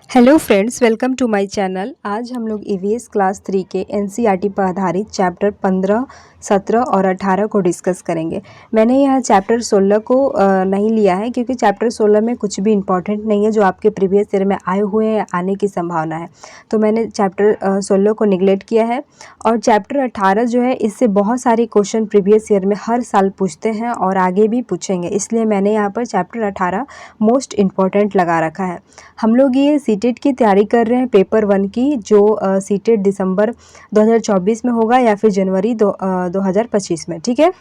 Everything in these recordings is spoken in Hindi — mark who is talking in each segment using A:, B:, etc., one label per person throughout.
A: Hello friends, welcome to my channel. आज हम लोग ईवीएस क्लास 3 के एनसीईआरटी पर आधारित चैप्टर 15, 17 और 18 को डिस्कस करेंगे। मैंने यह चैप्टर 16 को नहीं लिया है क्योंकि चैप्टर 16 में कुछ भी इम्पॉर्टेंट नहीं है जो आपके प्रीवियस ईयर में आए हुए हैं, आने की संभावना है। तो मैंने चैप्टर 16 को निगलेक्ट किया है। और चैप्टर 18 जो है, इससे बहुत सारे क्वेश्चन प्रीवियस ईयर में हर साल पूछते हैं और आगे भी पूछेंगे, इसलिए मैंने यहाँ पर चैप्टर 18 मोस्ट इम्पॉर्टेंट लगा रखा है। हम लोग ये सीटेट की तैयारी कर रहे हैं पेपर 1 की, जो सीटेट दिसंबर 2024 में होगा या फिर जनवरी 2025 में। ठीक है,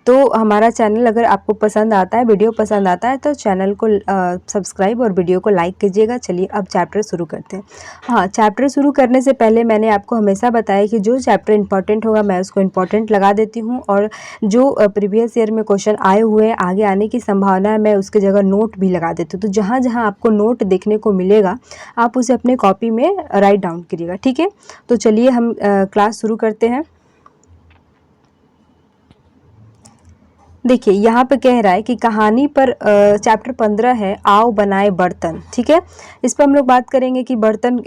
A: तो हमारा चैनल अगर आपको पसंद आता है, वीडियो पसंद आता है, तो चैनल को सब्सक्राइब और वीडियो को लाइक कीजिएगा। चलिए अब चैप्टर शुरू करते हैं। हाँ, चैप्टर शुरू करने से पहले मैंने आपको हमेशा बताया कि जो चैप्टर इंपॉर्टेंट होगा मैं उसको इंपॉर्टेंट लगा देती हूँ, और जो प्रीवियस ईयर में क्वेश्चन आए हुए हैं, आगे आने की संभावना है, मैं उसकी जगह नोट भी लगा देती हूँ। तो जहाँ जहाँ आपको नोट देखने को मिलेगा आप उसे अपने कॉपी में राइट डाउन करिएगा। ठीक है, तो चलिए हम क्लास शुरू करते हैं। देखिए, यहाँ पे कह रहा है कि कहानी पर चैप्टर 15 है, आओ बनाए बर्तन। ठीक है, इस पर हम लोग बात करेंगे कि बर्तन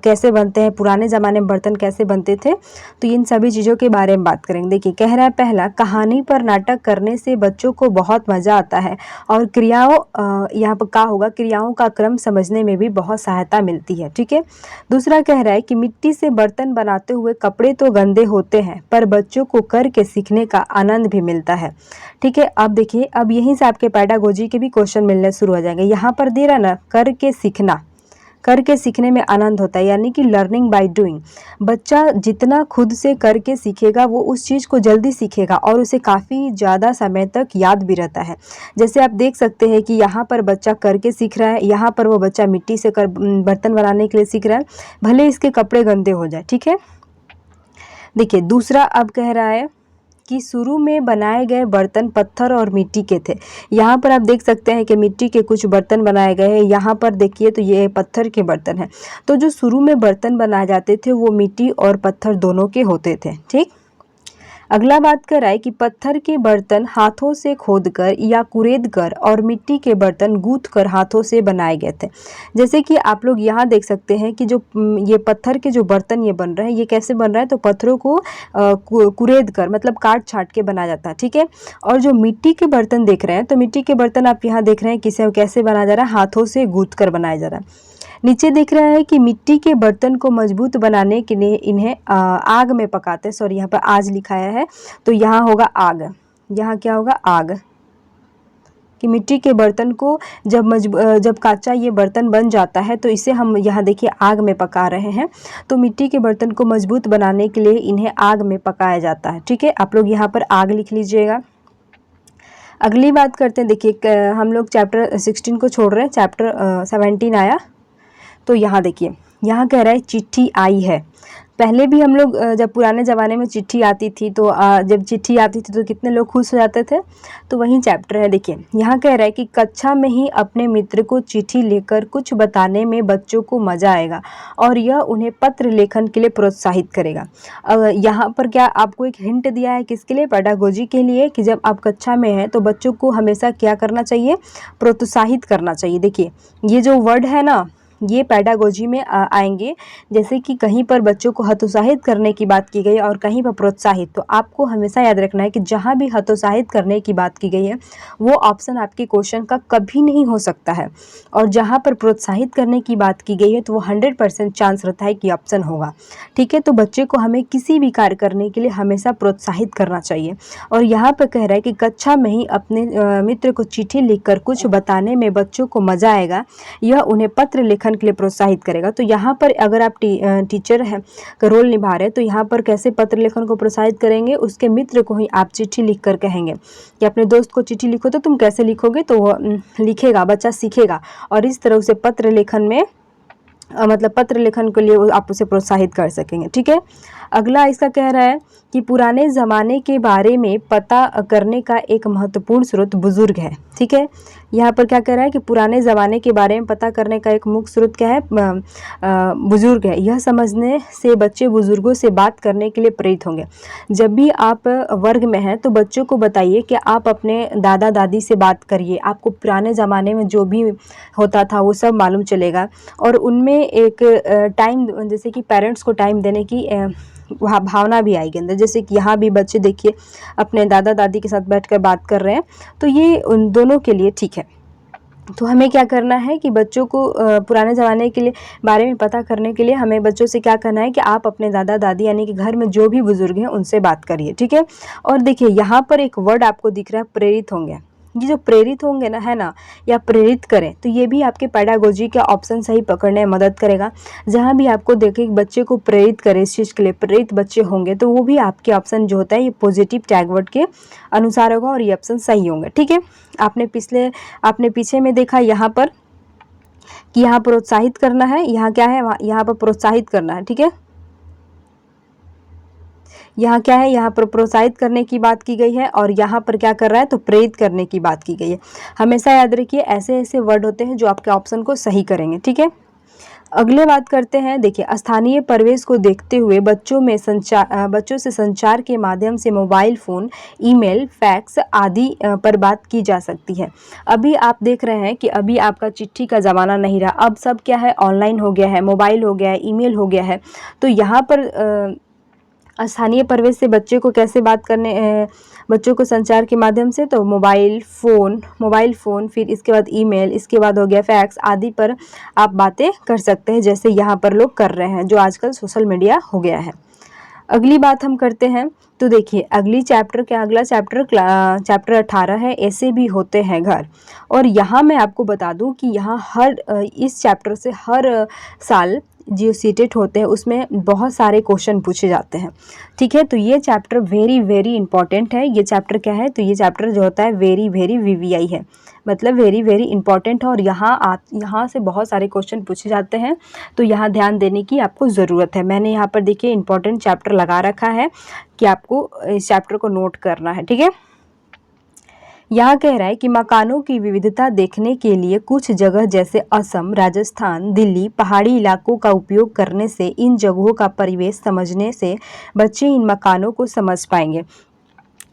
A: कैसे बनते हैं, पुराने ज़माने में बर्तन कैसे बनते थे, तो इन सभी चीज़ों के बारे में बात करेंगे। देखिए, कह रहा है पहला, कहानी पर नाटक करने से बच्चों को बहुत मज़ा आता है और क्रियाओं यहाँ पर क्या होगा, क्रियाओं का क्रम समझने में भी बहुत सहायता मिलती है। ठीक है, दूसरा कह रहा है कि मिट्टी से बर्तन बनाते हुए कपड़े तो गंदे होते हैं पर बच्चों को करके सीखने का आनंद भी मिलता है। ठीक है, अब देखिए, अब यहीं से आपके पैडागोजी के भी क्वेश्चन मिलने शुरू हो जाएंगे। यहाँ पर दे रहा ना, करके सीखना, करके सीखने में आनंद होता है, यानी कि लर्निंग बाय डूइंग। बच्चा जितना खुद से करके सीखेगा वो उस चीज़ को जल्दी सीखेगा और उसे काफ़ी ज़्यादा समय तक याद भी रहता है। जैसे आप देख सकते हैं कि यहाँ पर बच्चा करके सीख रहा है, यहाँ पर वो बच्चा मिट्टी से बर्तन बनाने के लिए सीख रहा है, भले इसके कपड़े गंदे हो जाए। ठीक है, देखिए दूसरा अब कह रहा है कि शुरू में बनाए गए बर्तन पत्थर और मिट्टी के थे। यहाँ पर आप देख सकते हैं कि मिट्टी के कुछ बर्तन बनाए गए हैं, यहाँ पर देखिए तो ये पत्थर के बर्तन हैं। तो जो शुरू में बर्तन बनाए जाते थे वो मिट्टी और पत्थर दोनों के होते थे। ठीक, अगला बात कर रहा है कि पत्थर के बर्तन हाथों से खोदकर या कुरेदकर और मिट्टी के बर्तन गूंथकर हाथों से बनाए गए थे। जैसे कि आप लोग यहाँ देख सकते हैं कि जो ये पत्थर के जो बर्तन ये बन रहे हैं, ये कैसे बन रहा है, तो पत्थरों को कुरेद कर, मतलब काट छाट के बनाया जाता है। ठीक है, और जो मिट्टी के बर्तन देख रहे हैं, तो मिट्टी के बर्तन आप यहाँ देख रहे हैं किसे कैसे बनाया जा रहा है, हाथों से गूंथ कर बनाया जा रहा है। नीचे दिख रहा है कि मिट्टी के बर्तन को मजबूत बनाने के लिए इन्हें आग में पकाते हैं। सॉरी, यहाँ पर आज लिखाया है, तो यहाँ होगा आग। यहाँ क्या होगा, आग। कि मिट्टी के बर्तन को जब कच्चा ये बर्तन बन जाता है तो इसे हम यहाँ देखिए आग में पका रहे हैं। तो मिट्टी के बर्तन को मजबूत बनाने के लिए इन्हें आग में पकाया जाता है। ठीक है, आप लोग यहाँ पर आग लिख लीजिएगा। अगली बात करते हैं। देखिए, हम लोग चैप्टर 16 को छोड़ रहे हैं, चैप्टर 17 आया। तो यहाँ देखिए, यहाँ कह रहा है चिट्ठी आई है। पहले भी हम लोग जब पुराने ज़माने में चिट्ठी आती थी तो जब चिट्ठी आती थी तो कितने लोग खुश हो जाते थे। तो वही चैप्टर है। देखिए, यहाँ कह रहा है कि कक्षा में ही अपने मित्र को चिट्ठी लेकर कुछ बताने में बच्चों को मज़ा आएगा और यह उन्हें पत्र लेखन के लिए प्रोत्साहित करेगा। यहाँ पर क्या आपको एक हिंट दिया है, किसके लिए, पेडागोजी के लिए, कि जब आप कक्षा में हैं तो बच्चों को हमेशा क्या करना चाहिए, प्रोत्साहित करना चाहिए। देखिए, ये जो वर्ड है ना, ये पेडागोजी में आएंगे। जैसे कि कहीं पर बच्चों को हतोत्साहित करने की बात की गई है और कहीं पर प्रोत्साहित, तो आपको हमेशा याद रखना है कि जहाँ भी हतोत्साहित करने की बात की गई है वो ऑप्शन आपके क्वेश्चन का कभी नहीं हो सकता है, और जहाँ पर प्रोत्साहित करने की बात की गई है तो वो 100% चांस रहता है कि ऑप्शन होगा। ठीक है, तो बच्चे को हमें किसी भी कार्य करने के लिए हमेशा प्रोत्साहित करना चाहिए। और यहाँ पर कह रहा है कि कक्षा में ही अपने मित्र को चिट्ठी लिखकर कुछ बताने में बच्चों को मज़ा आएगा, यह उन्हें पत्र लेखन के लिए प्रोत्साहित करेगा। तो यहाँ पर अगर आप टीचर हैं का रोल निभा रहे हैं तो यहाँ पर कैसे पत्र लेखन को प्रोत्साहित करेंगे, उसके मित्र को ही आप चिट्ठी लिखकर कहेंगे कि अपने दोस्त को चिट्ठी लिखो, तो तुम कैसे लिखोगे, तो वो लिखेगा, बच्चा सीखेगा और इस तरह उसे पत्र लेखन में मतलब पत्र लेखन के लिए आप उसे प्रोत्साहित कर सकेंगे। ठीक है, अगला इसका कह रहा है कि पुराने ज़माने के बारे में पता करने का एक महत्वपूर्ण स्रोत बुज़ुर्ग है। ठीक है, यहाँ पर क्या कह रहा है कि पुराने ज़माने के बारे में पता करने का एक मुख्य स्रोत क्या है, बुज़ुर्ग है। यह समझने से बच्चे बुज़ुर्गों से बात करने के लिए प्रेरित होंगे। जब भी आप वर्ग में हैं तो बच्चों को बताइए कि आप अपने दादा दादी से बात करिए, आपको पुराने ज़माने में जो भी होता था वो सब मालूम चलेगा। और उनमें एक टाइम, जैसे कि पेरेंट्स को टाइम देने की वहाँ भावना भी आएगी अंदर। जैसे कि यहाँ भी बच्चे देखिए अपने दादा दादी के साथ बैठकर बात कर रहे हैं, तो ये उन दोनों के लिए ठीक है। तो हमें क्या करना है कि बच्चों को पुराने ज़माने के लिए बारे में पता करने के लिए हमें बच्चों से क्या करना है कि आप अपने दादा दादी यानी कि घर में जो भी बुज़ुर्ग हैं उनसे बात करिए। ठीक है, और देखिए यहाँ पर एक वर्ड आपको दिख रहा है, प्रेरित होंगे। ये जो प्रेरित होंगे ना, है ना, या प्रेरित करें, तो ये भी आपके पेडागोजी का ऑप्शन सही पकड़ने में मदद करेगा। जहाँ भी आपको देखे बच्चे को प्रेरित करें इस चीज़ के लिए, प्रेरित बच्चे होंगे, तो वो भी आपके ऑप्शन जो होता है ये पॉजिटिव टैग वर्ड के अनुसार होगा और ये ऑप्शन सही होंगे। ठीक है, आपने पीछे में देखा यहाँ पर कि यहाँ प्रोत्साहित करना है, यहाँ क्या है, यहाँ पर प्रोत्साहित करना है। ठीक है, यहाँ क्या है, यहाँ पर प्रोत्साहित करने की बात की गई है और यहाँ पर क्या कर रहा है, तो प्रेरित करने की बात की गई है। हमेशा याद रखिए ऐसे ऐसे वर्ड होते हैं जो आपके ऑप्शन को सही करेंगे। ठीक है, अगले बात करते हैं। देखिए, स्थानीय परिवेश को देखते हुए बच्चों से संचार के माध्यम से मोबाइल फ़ोन, ईमेल, फैक्स आदि पर बात की जा सकती है। अभी आप देख रहे हैं कि अभी आपका चिट्ठी का ज़माना नहीं रहा, अब सब क्या है, ऑनलाइन हो गया है, मोबाइल हो गया है, ईमेल हो गया है। तो यहाँ पर स्थानीय परिवेश से बच्चे को कैसे बात करने, बच्चों को संचार के माध्यम से, तो मोबाइल फ़ोन, फिर इसके बाद ईमेल, इसके बाद हो गया फैक्स आदि पर आप बातें कर सकते हैं, जैसे यहाँ पर लोग कर रहे हैं, जो आजकल सोशल मीडिया हो गया है। अगली बात हम करते हैं, तो देखिए अगला चैप्टर 18 है, ऐसे भी होते हैं घर। और यहाँ मैं आपको बता दूं कि यहाँ इस चैप्टर से हर साल जो सीटेट होते हैं उसमें बहुत सारे क्वेश्चन पूछे जाते हैं। ठीक है, तो ये चैप्टर वेरी वेरी इंपॉर्टेंट है। ये चैप्टर क्या है, तो ये चैप्टर जो होता है वेरी वेरी वीवीआई है, मतलब वेरी वेरी इंपॉर्टेंट है और यहाँ से बहुत सारे क्वेश्चन पूछे जाते हैं, तो यहाँ ध्यान देने की आपको ज़रूरत है। मैंने यहाँ पर देखिए इंपॉर्टेंट चैप्टर लगा रखा है कि आपको इस चैप्टर को नोट करना है। ठीक है, यहाँ कह रहा है कि मकानों की विविधता देखने के लिए कुछ जगह जैसे असम, राजस्थान, दिल्ली, पहाड़ी इलाकों का उपयोग करने से इन जगहों का परिवेश समझने से बच्चे इन मकानों को समझ पाएंगे।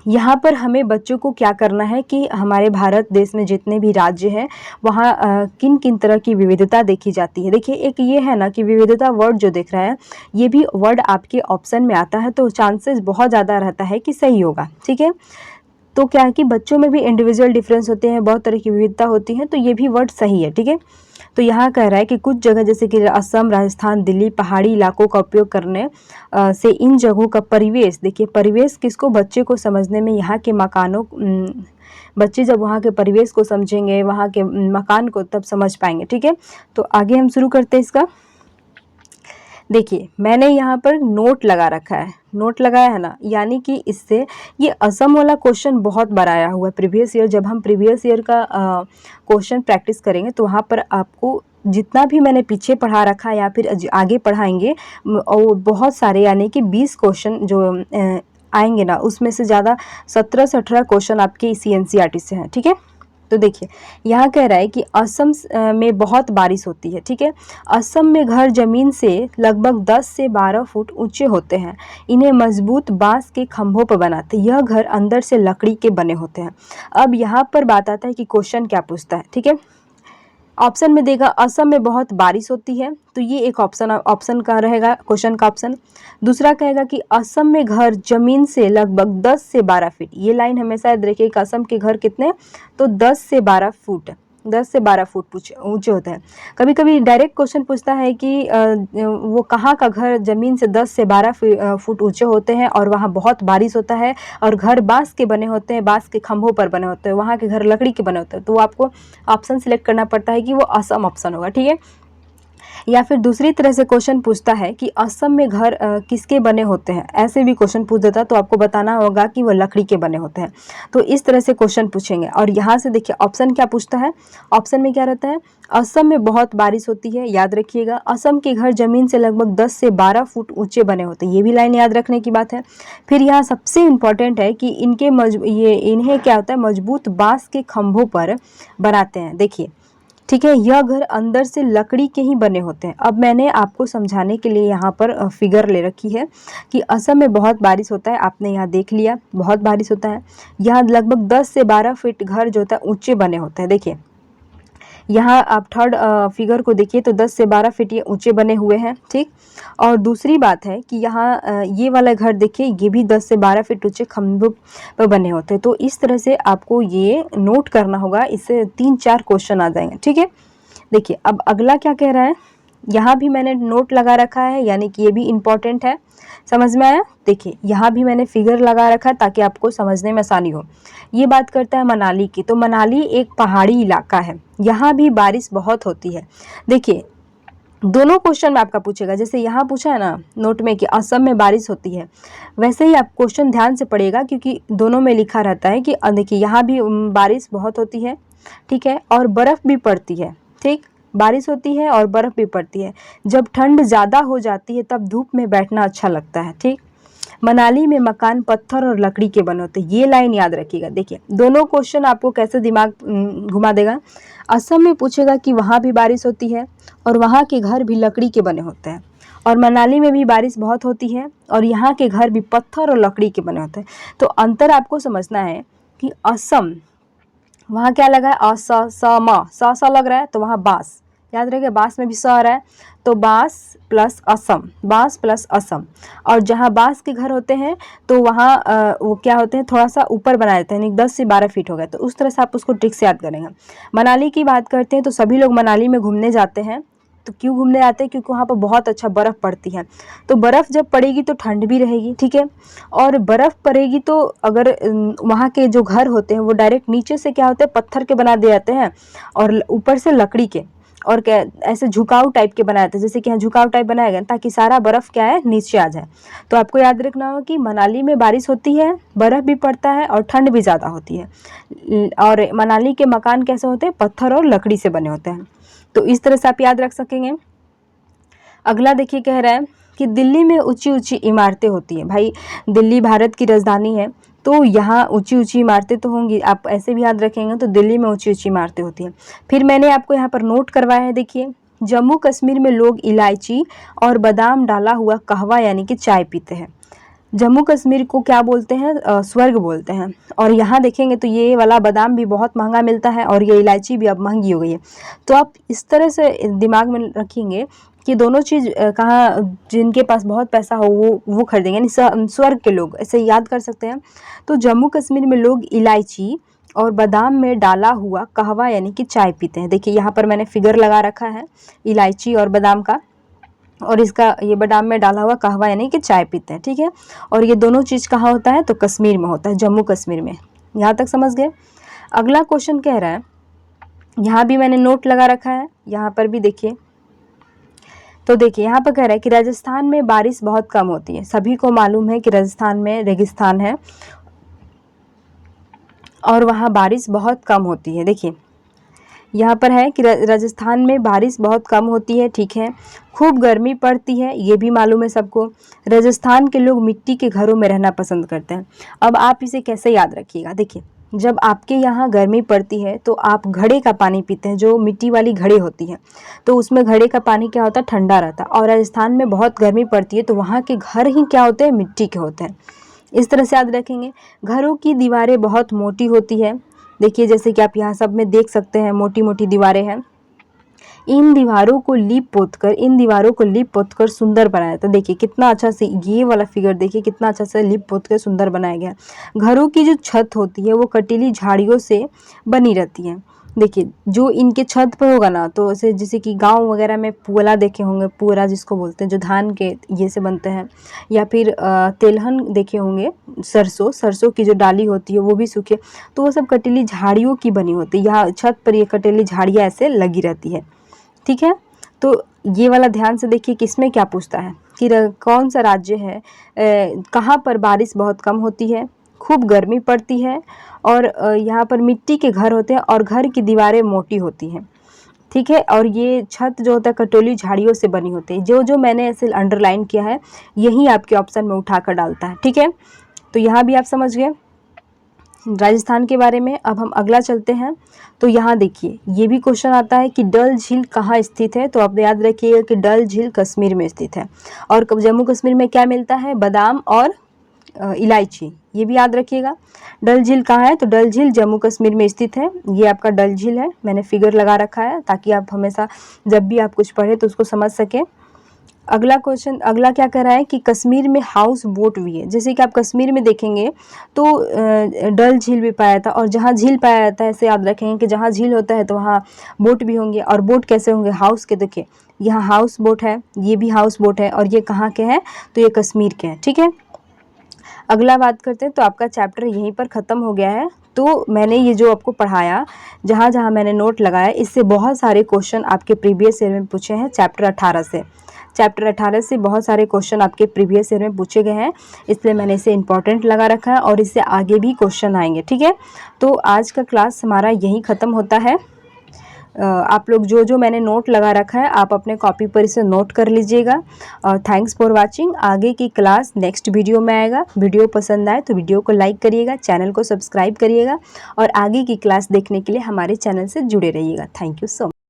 A: यहाँ पर हमें बच्चों को क्या करना है कि हमारे भारत देश में जितने भी राज्य हैं वहाँ किन किन तरह की विविधता देखी जाती है। देखिए एक ये है ना कि विविधता वर्ड जो दिख रहा है ये भी वर्ड आपके ऑप्शन में आता है, तो चांसेस बहुत ज़्यादा रहता है कि सही होगा। ठीक है, तो क्या है कि बच्चों में भी इंडिविजुअल डिफरेंस होते हैं, बहुत तरह की विविधता होती है, तो ये भी वर्ड सही है। ठीक है, तो यहाँ कह रहा है कि कुछ जगह जैसे कि असम, राजस्थान, दिल्ली, पहाड़ी इलाकों का उपयोग करने से इन जगहों का परिवेश, देखिए परिवेश किसको, बच्चे को समझने में, यहाँ के मकानों, बच्चे जब वहाँ के परिवेश को समझेंगे, वहाँ के मकान को, तब समझ पाएंगे। ठीक है, तो आगे हम शुरू करते हैं इसका। देखिए मैंने यहाँ पर नोट लगा रखा है, नोट लगाया है ना, यानी कि इससे ये असम वाला क्वेश्चन बहुत बार आया हुआ है प्रीवियस ईयर। जब हम प्रीवियस ईयर का क्वेश्चन प्रैक्टिस करेंगे तो वहाँ पर आपको जितना भी मैंने पीछे पढ़ा रखा है या फिर आगे पढ़ाएंगे और बहुत सारे यानी कि 20 क्वेश्चन जो आएंगे ना, उसमें से ज़्यादा 17 से 18 क्वेश्चन आपके इसी एनसीईआरटी से हैं। ठीक है, तो देखिए यहाँ कह रहा है कि असम में बहुत बारिश होती है। ठीक है, असम में घर जमीन से लगभग 10 से 12 फुट ऊंचे होते हैं। इन्हें मजबूत बांस के खंभों पर बनाते हैं। यह घर अंदर से लकड़ी के बने होते हैं। अब यहाँ पर बात आता है कि क्वेश्चन क्या पूछता है। ठीक है, ऑप्शन में देगा असम में बहुत बारिश होती है, तो ये एक ऑप्शन का रहेगा, क्वेश्चन का ऑप्शन। दूसरा कहेगा कि असम में घर जमीन से लगभग 10 से 12 फीट। ये लाइन हमेशा याद रखिए कि असम के घर कितने, तो 10 से 12 फुट, 10 से 12 फुट ऊंचे होते हैं। कभी कभी डायरेक्ट क्वेश्चन पूछता है कि वो कहाँ का घर जमीन से 10 से 12 फुट ऊंचे होते हैं और वहाँ बहुत बारिश होता है और घर बांस के बने होते हैं, बांस के खंभों पर बने होते हैं, वहाँ के घर लकड़ी के बने होते हैं, तो आपको ऑप्शन सिलेक्ट करना पड़ता है कि वो असम ऑप्शन होगा। ठीक है, या फिर दूसरी तरह से क्वेश्चन पूछता है कि असम में घर किसके बने होते हैं, ऐसे भी क्वेश्चन पूछ देता तो आपको बताना होगा कि वो लकड़ी के बने होते हैं। तो इस तरह से क्वेश्चन पूछेंगे। और यहाँ से देखिए ऑप्शन क्या पूछता है, ऑप्शन में क्या रहता है, असम में बहुत बारिश होती है, याद रखिएगा। असम के घर जमीन से लगभग 10 से 12 फुट ऊंचे बने होते हैं, ये भी लाइन याद रखने की बात है। फिर यहाँ सबसे इम्पॉर्टेंट है कि इन्हें क्या होता है, मजबूत बांस के खंभों पर बनाते हैं। देखिए ठीक है, यह घर अंदर से लकड़ी के ही बने होते हैं। अब मैंने आपको समझाने के लिए यहाँ पर फिगर ले रखी है कि असम में बहुत बारिश होता है, आपने यहाँ देख लिया बहुत बारिश होता है। यहाँ लगभग 10 से 12 फीट घर जो होता है ऊंचे बने होते हैं। देखिए यहाँ आप थर्ड फिगर को देखिए तो 10 से 12 फीट ये ऊंचे बने हुए हैं, ठीक। और दूसरी बात है कि यहाँ ये वाला घर देखिए, ये भी 10 से 12 फीट ऊंचे खंभों पर बने होते हैं। तो इस तरह से आपको ये नोट करना होगा, इससे 3-4 क्वेश्चन आ जाएंगे, ठीक है। देखिए अब अगला क्या कह रहा है, यहाँ भी मैंने नोट लगा रखा है, यानी कि ये भी इम्पोर्टेंट है। समझ में आया? देखिए यहाँ भी मैंने फिगर लगा रखा है ताकि आपको समझने में आसानी हो। ये बात करता है मनाली की, तो मनाली एक पहाड़ी इलाका है, यहाँ भी बारिश बहुत होती है। देखिए दोनों क्वेश्चन में आपका पूछेगा, जैसे यहाँ पूछा है ना नोट में कि असम में बारिश होती है, वैसे ही आप क्वेश्चन ध्यान से पढ़िएगा क्योंकि दोनों में लिखा रहता है कि देखिए यहाँ भी बारिश बहुत होती है, ठीक है, और बर्फ़ भी पड़ती है, ठीक। बारिश होती है और बर्फ़ भी पड़ती है। जब ठंड ज़्यादा हो जाती है तब धूप में बैठना अच्छा लगता है, ठीक। मनाली में मकान पत्थर और लकड़ी के बने होते हैं, ये लाइन याद रखिएगा। देखिए दोनों क्वेश्चन आपको कैसे दिमाग घुमा देगा। असम में पूछेगा कि वहाँ भी बारिश होती है और वहाँ के घर भी लकड़ी के बने होते हैं, और मनाली में भी बारिश बहुत होती है और यहाँ के घर भी पत्थर और लकड़ी के बने होते हैं। तो अंतर आपको समझना है कि असम, वहाँ क्या लगा है, स लग रहा है, तो वहाँ बाँस, याद रखिए बाँस में भी स आ रहा है, तो बाँस प्लस असम, बाँस प्लस असम। और जहाँ बाँस के घर होते हैं तो वहाँ वो क्या होते हैं, थोड़ा सा ऊपर बना देते हैं, यानी 10 से 12 फीट हो गए। तो उस तरह से आप उसको ट्रिक से याद करेंगे। मनाली की बात करते हैं तो सभी लोग मनाली में घूमने जाते हैं। तो क्यों घूमने आते हैं, क्योंकि वहाँ पर बहुत अच्छा बर्फ़ पड़ती है। तो बर्फ़ जब पड़ेगी तो ठंड भी रहेगी, ठीक है। और बर्फ़ पड़ेगी तो अगर वहाँ के जो घर होते हैं वो डायरेक्ट नीचे से क्या होते हैं, पत्थर के बना दिए जाते हैं और ऊपर से लकड़ी के, और क्या ऐसे झुकाव टाइप के बनाए जाते हैं, जैसे कि यहाँ झुकाव टाइप बनाया गया ताकि सारा बर्फ़ क्या है, नीचे आ जाए। तो आपको याद रखना होगा कि मनाली में बारिश होती है, बर्फ़ भी पड़ता है और ठंड भी ज़्यादा होती है। और मनाली के मकान कैसे होते हैं, पत्थर और लकड़ी से बने होते हैं। तो इस तरह से आप याद रख सकेंगे। अगला देखिए कह रहा है कि दिल्ली में ऊंची ऊंची इमारतें होती हैं। भाई दिल्ली भारत की राजधानी है, तो यहाँ ऊंची ऊंची इमारतें तो होंगी, आप ऐसे भी याद रखेंगे। तो दिल्ली में ऊंची ऊंची इमारतें होती हैं। फिर मैंने आपको यहाँ पर नोट करवाया है, देखिए जम्मू कश्मीर में लोग इलायची और बादाम डाला हुआ कहवा यानी कि चाय पीते हैं। जम्मू कश्मीर को क्या बोलते हैं, स्वर्ग बोलते हैं। और यहाँ देखेंगे तो ये वाला बादाम भी बहुत महंगा मिलता है और ये इलायची भी अब महंगी हो गई है। तो आप इस तरह से दिमाग में रखेंगे कि दोनों चीज़ कहाँ, जिनके पास बहुत पैसा हो वो खरीदेंगे, यानी स्वर्ग के लोग, ऐसे याद कर सकते हैं। तो जम्मू कश्मीर में लोग इलायची और बादाम में डाला हुआ कहवा यानी कि चाय पीते हैं। देखिए यहाँ पर मैंने फिगर लगा रखा है इलायची और बादाम का, और इसका ये बादाम में डाला हुआ कहवा यानी कि चाय पीते हैं, ठीक है। और ये दोनों चीज़ कहाँ होता है, तो कश्मीर में होता है, जम्मू कश्मीर में। यहाँ तक समझ गए। अगला क्वेश्चन कह रहा है, यहाँ भी मैंने नोट लगा रखा है, यहाँ पर भी देखिए। तो देखिए यहाँ पर कह रहा है कि राजस्थान में बारिश बहुत कम होती है। सभी को मालूम है कि राजस्थान में रेगिस्तान है और वहाँ बारिश बहुत कम होती है। देखिए यहाँ पर है कि राजस्थान में बारिश बहुत कम होती है, ठीक है। खूब गर्मी पड़ती है, ये भी मालूम है सबको। राजस्थान के लोग मिट्टी के घरों में रहना पसंद करते हैं। अब आप इसे कैसे याद रखिएगा, देखिए जब आपके यहाँ गर्मी पड़ती है तो आप घड़े का पानी पीते हैं, जो मिट्टी वाली घड़े होती हैं, तो उसमें घड़े का पानी क्या होता है, ठंडा रहता है। और राजस्थान में बहुत गर्मी पड़ती है तो वहाँ के घर ही क्या होते हैं, मिट्टी के होते हैं। इस तरह से याद रखेंगे। घरों की दीवारें बहुत मोटी होती है, देखिए जैसे कि आप यहाँ सब में देख सकते हैं, मोटी मोटी दीवारें हैं। इन दीवारों को लीप पोत कर सुंदर बनाया था। देखिए कितना अच्छा से ये वाला फिगर देखिए, कितना अच्छा से लीप पोत कर सुंदर बनाया गया। घरों की जो छत होती है वो कटीली झाड़ियों से बनी रहती है। देखिए जो इनके छत पर होगा ना, तो जैसे कि गांव वगैरह में पुअला देखे होंगे, पुअला जिसको बोलते हैं, जो धान के ये से बनते हैं, या फिर तेलहन देखे होंगे, सरसों की जो डाली होती है वो भी सूखे, तो वो सब कटीली झाड़ियों की बनी होती है। यहाँ छत पर ये कटीली झाड़ियाँ ऐसे लगी रहती है, ठीक है। तो ये वाला ध्यान से देखिए कि इसमें क्या पूछता है कि कौन सा राज्य है, कहाँ पर बारिश बहुत कम होती है, खूब गर्मी पड़ती है, और यहाँ पर मिट्टी के घर होते हैं और घर की दीवारें मोटी होती हैं, ठीक है। और ये छत जो होता है कटोली झाड़ियों से बनी होती है। जो जो मैंने ऐसे अंडरलाइन किया है यही आपके ऑप्शन में उठाकर डालता है, ठीक है। तो यहाँ भी आप समझ गए राजस्थान के बारे में। अब हम अगला चलते हैं। तो यहाँ देखिए ये भी क्वेश्चन आता है कि डल झील कहाँ स्थित है। तो आप याद रखिएगा कि डल झील कश्मीर में स्थित है। और जम्मू कश्मीर में क्या मिलता है, बादाम और इलायची, ये भी याद रखिएगा। डल झील कहाँ है, तो डल झील जम्मू कश्मीर में स्थित है। ये आपका डल झील है, मैंने फिगर लगा रखा है ताकि आप हमेशा जब भी आप कुछ पढ़े तो उसको समझ सकें। अगला क्वेश्चन, अगला क्या कह रहा है कि कश्मीर में हाउस बोट भी है। जैसे कि आप कश्मीर में देखेंगे तो डल झील भी पाया था, और जहाँ झील पाया जाता है ऐसे याद रखेंगे कि जहाँ झील होता है तो वहाँ बोट भी होंगे। और बोट कैसे होंगे, हाउस के। देखिए यहाँ हाउस बोट है, ये भी हाउस बोट है, और ये कहाँ के हैं, तो ये कश्मीर के हैं, ठीक है। अगला बात करते हैं। तो आपका चैप्टर यहीं पर ख़त्म हो गया है। तो मैंने ये जो आपको पढ़ाया, जहाँ जहाँ मैंने नोट लगाया, इससे बहुत सारे क्वेश्चन आपके प्रीवियस ईयर में पूछे हैं। चैप्टर 18 से, चैप्टर 18 से बहुत सारे क्वेश्चन आपके प्रीवियस ईयर में पूछे गए हैं, इसलिए मैंने इसे इंपॉर्टेंट लगा रखा है और इससे आगे भी क्वेश्चन आएंगे, ठीक है। तो आज का क्लास हमारा यहीं ख़त्म होता है। आप लोग जो जो मैंने नोट लगा रखा है आप अपने कॉपी पर इसे नोट कर लीजिएगा। और थैंक्स फॉर वाचिंग। आगे की क्लास नेक्स्ट वीडियो में आएगा। वीडियो पसंद आए तो वीडियो को लाइक करिएगा, चैनल को सब्सक्राइब करिएगा, और आगे की क्लास देखने के लिए हमारे चैनल से जुड़े रहिएगा। Thank you so much.